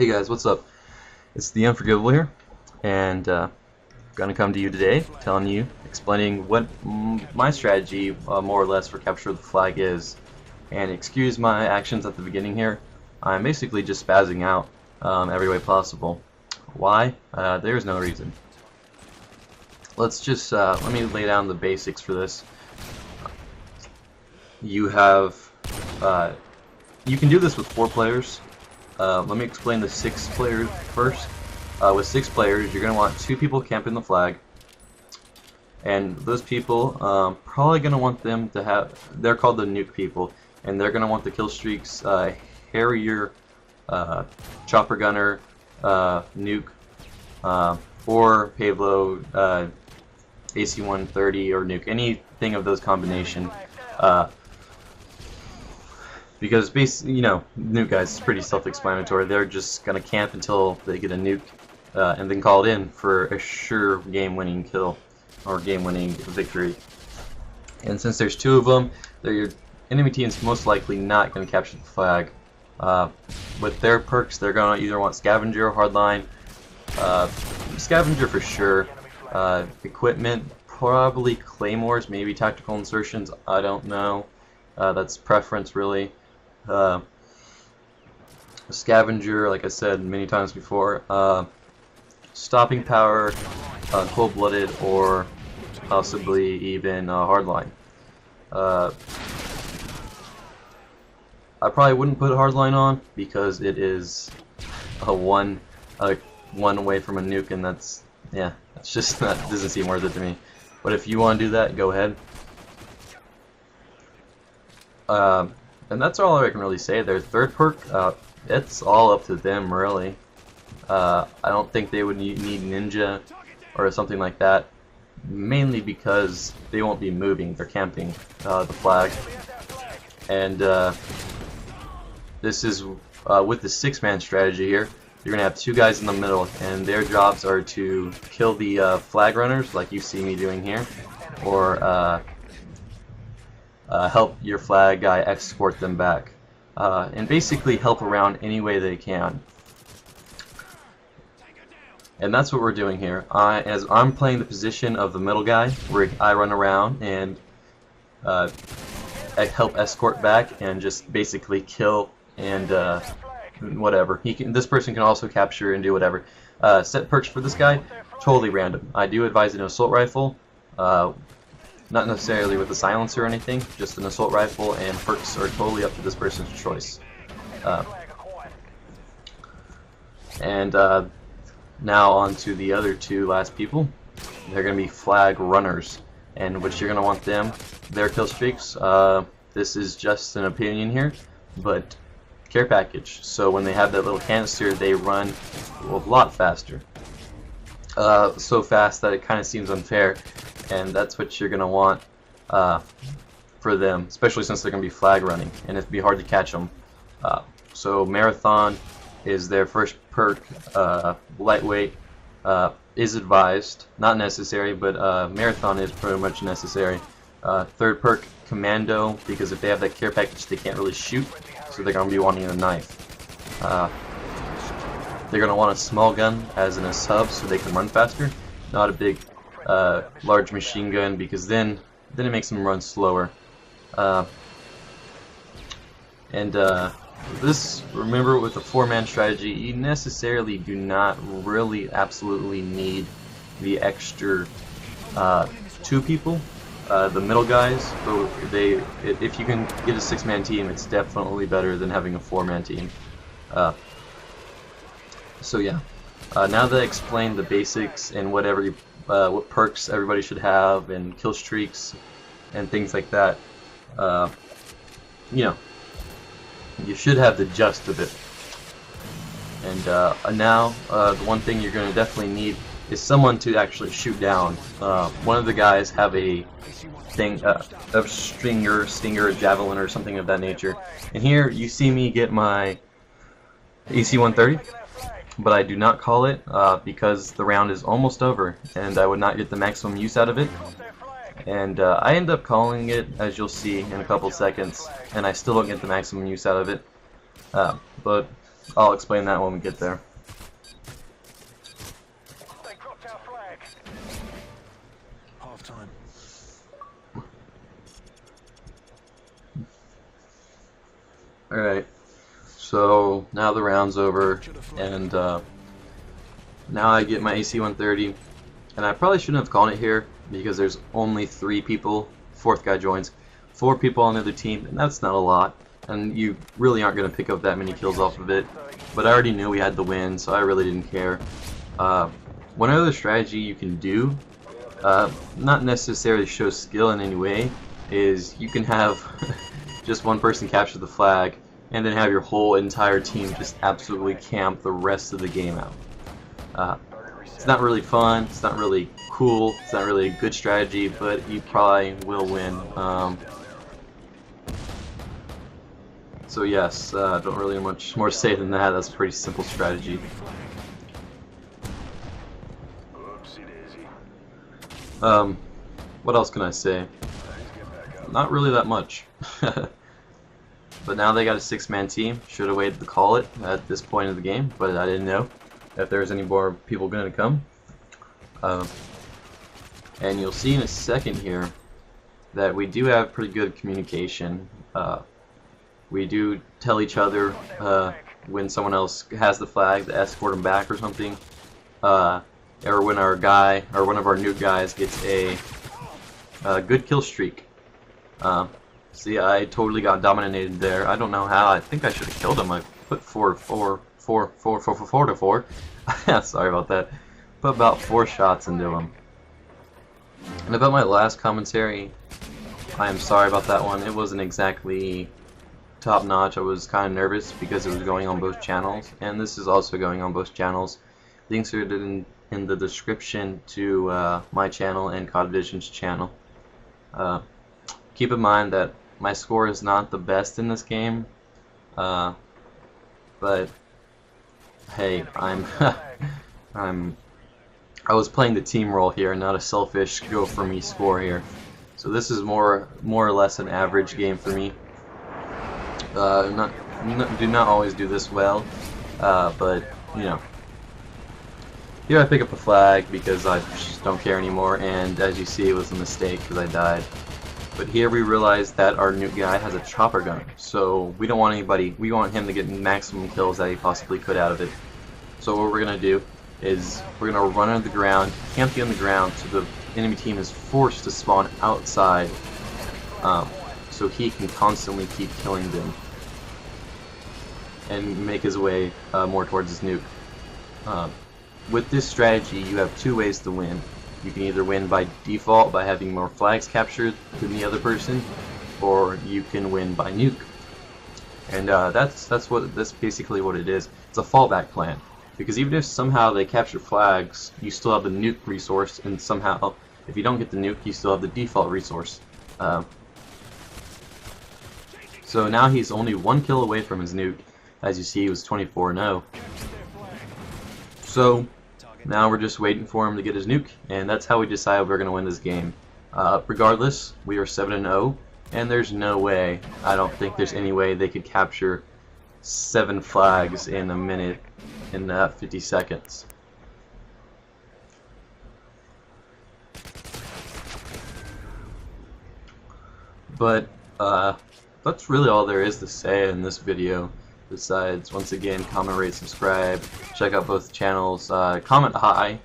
Hey guys, what's up? It's the Unforgivable here, and gonna come to you today, explaining what my strategy, more or less, for capture of the flag is. And excuse my actions at the beginning here. I'm basically just spazzing out every way possible. Why? There's no reason. Let's just let me lay down the basics for this. You have you can do this with 4 players. Let me explain the 6 players first. With 6 players, you're going to want 2 people camping the flag, and those people probably going to want them to have, they're called the nuke people, and they're going to want the kill streaks Harrier, chopper gunner, nuke, or Pavlo, AC-130 or nuke, anything of those combination. Because basically, you know, nuke guys, it's pretty self-explanatory. They're just gonna camp until they get a nuke, and then call it in for a sure game-winning kill or game-winning victory. And since there's 2 of them, your enemy team's most likely not gonna capture the flag. With their perks, they're gonna either want scavenger or hardline. Scavenger for sure. Equipment, probably claymores, maybe tactical insertions. I don't know. That's preference, really. Scavenger, like I said many times before, stopping power, cold-blooded, or possibly even hardline. I probably wouldn't put hardline on because it is a one away from a nuke, and that's just that doesn't seem worth it to me. But if you want to do that, go ahead. And that's all I can really say. Their third perk, it's all up to them, really. I don't think they would need ninja or something like that, mainly because they won't be moving. They're camping the flag. And this is with the 6-man strategy here. You're gonna have 2 guys in the middle, and their jobs are to kill the flag runners, like you see me doing here, or help your flag guy escort them back, and basically help around any way they can. And that's what we're doing here. As I'm playing the position of the middle guy, where I run around and I help escort back and just basically kill and whatever. This person can also capture and do whatever. Set perks for this guy, totally random. I do advise an assault rifle. Not necessarily with a silencer or anything, just an assault rifle, and perks are totally up to this person's choice. Now on to the other 2 last people. They're going to be flag runners, and which you're going to want their kill streaks. This is just an opinion here, but care package. So when they have that little canister, they run a lot faster. So fast that it kind of seems unfair. And that's what you're going to want for them, especially since they're going to be flag running, and it'd be hard to catch them. So Marathon is their first perk. Lightweight is advised, not necessary, but Marathon is pretty much necessary. Third perk, Commando, because if they have that care package, they can't really shoot, so they're going to be wanting a knife. They're going to want a small gun as in a sub, so they can run faster, not a big large machine gun, because then it makes them run slower. This, remember, with a 4-man strategy, you necessarily do not really absolutely need the extra 2 people, the middle guys. But if you can get a 6-man team, it's definitely better than having a 4-man team. So yeah, now that I explained the basics and what perks everybody should have, and kill streaks and things like that, you know, you should have the gist of it. And now the one thing you're going to definitely need is someone to actually shoot down. One of the guys have a thing, a stinger, a javelin, or something of that nature. And here you see me get my AC-130. But I do not call it because the round is almost over and I would not get the maximum use out of it. And I end up calling it, as you'll see in a couple seconds, and I still don't get the maximum use out of it. But I'll explain that when we get there. They dropped our flag. Half time. Alright, so now the round's over, and now I get my AC-130, and I probably shouldn't have gone it here because there's only 3 people, 4th guy joins, 4 people on the other team, and that's not a lot, and you really aren't going to pick up that many kills off of it, but I already knew we had the win, so I really didn't care. One other strategy you can do, not necessarily show skill in any way, is you can have just one person capture the flag and then have your whole entire team just absolutely camp the rest of the game out. It's not really fun, it's not really cool, it's not really a good strategy, but you probably will win. So yes, don't really have much more to say than that. That's a pretty simple strategy. What else can I say? Not really that much. But now they got a 6-man team. Should have waited to call it at this point of the game, but I didn't know if there was any more people going to come. And you'll see in a second here that we do have pretty good communication. We do tell each other when someone else has the flag to escort them back or something, or when our guy or one of our new guys gets a good kill streak. See, I totally got dominated there. I don't know how. I think I should have killed him. I put 4 to 4. Sorry about that. Put about 4 shots into him. And about my last commentary, I am sorry about that one. It wasn't exactly top notch. I was kind of nervous because it was going on both channels, and this is also going on both channels. Links are in the description to my channel and COD Vision's channel. Keep in mind that my score is not the best in this game, but hey, I was playing the team role here, not a selfish go for me score here. So this is more or less an average game for me. Do not always do this well, but you know. Here I pick up a flag because I just don't care anymore, and as you see, it was a mistake because I died. But here we realize that our new guy has a chopper gun, so we don't want anybody. We want him to get maximum kills that he possibly could out of it. So what we're gonna do is we're gonna run on the ground, camp on the ground, so the enemy team is forced to spawn outside, so he can constantly keep killing them and make his way more towards his nuke. With this strategy, you have 2 ways to win. You can either win by default by having more flags captured than the other person, or you can win by nuke. And that's basically what it is. It's a fallback plan, because even if somehow they capture flags, you still have the nuke resource, and somehow if you don't get the nuke, you still have the default resource. So now he's only 1 kill away from his nuke. As you see, he was 24-0. So now we're just waiting for him to get his nuke, and that's how we decide we're going to win this game. Regardless, we are 7-0, and there's no way, I don't think there's any way they could capture 7 flags in a minute, in 50 seconds. But that's really all there is to say in this video. Besides, once again, comment, rate, subscribe, check out both channels, comment hi,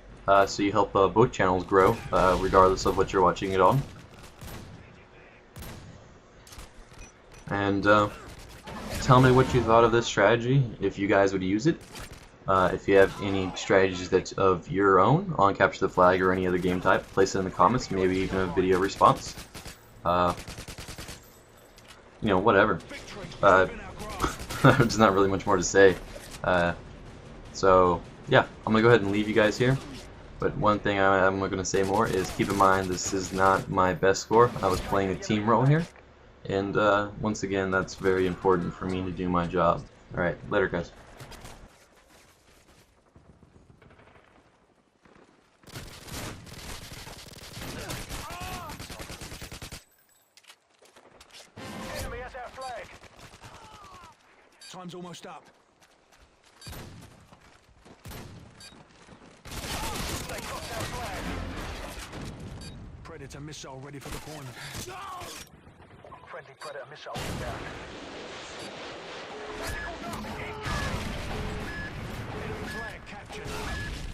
so you help both channels grow, regardless of what you're watching it on. And tell me what you thought of this strategy, if you guys would use it. If you have any strategies that's of your own on Capture the Flag or any other game type, place it in the comments, maybe even a video response. You know, whatever. There's not really much more to say. So yeah, I'm gonna go ahead and leave you guys here. But one thing I'm gonna say more is keep in mind this is not my best score. I was playing a team role here, and once again, that's very important for me to do my job. All right, later, guys. Enemy has our flag. Time's almost up. They dropped our flag. Predator missile ready for deployment. Friendly Predator missile inbound. Tactical darting incoming. Enemy flag captured.